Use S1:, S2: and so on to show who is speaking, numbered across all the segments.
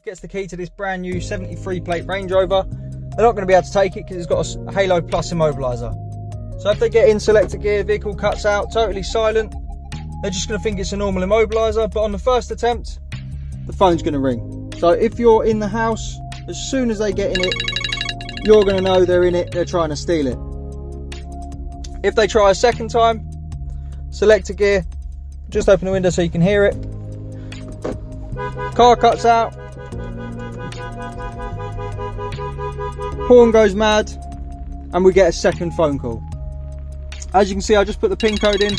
S1: gets the key to this brand new 73 plate Range Rover, they're not going to be able to take it because it's got a Halo Plus immobiliser. So if they get in selector gear, vehicle cuts out, totally silent, they're just going to think it's a normal immobiliser, but on the first attempt, the phone's going to ring. So if you're in the house, as soon as they get in it, you're going to know they're in it, they're trying to steal it. If they try a second time, selector gear, just open the window so you can hear it. Car cuts out, horn goes mad, and we get a second phone call. As you can see, I just put the PIN code in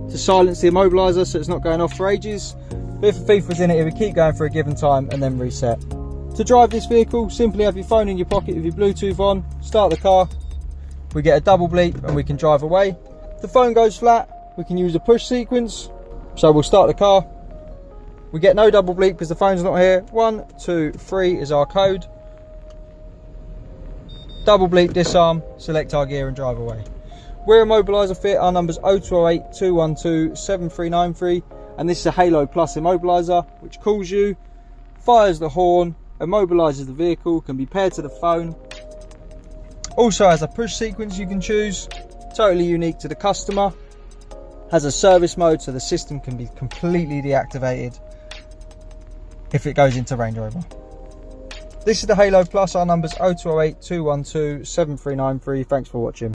S1: to silence the immobiliser so it's not going off for ages. But if a thief was in it, it would keep going for a given time and then reset. To drive this vehicle, simply have your phone in your pocket with your Bluetooth on, start the car, we get a double bleep and we can drive away. If the phone goes flat, we can use a push sequence. So we'll start the car, we get no double bleep because the phone's not here. 1, 2, 3 is our code. Double bleep, disarm, select our gear and drive away. We're Immobiliser Fit, our number's 0208 212 7393, and this is a Halo Plus immobiliser which calls you, fires the horn, immobilises the vehicle, can be paired to the phone. Also has a push sequence you can choose, totally unique to the customer. Has a service mode so the system can be completely deactivated if it goes into Range Rover. This is the Halo Plus, our number's 0208 212 7393. Thanks for watching.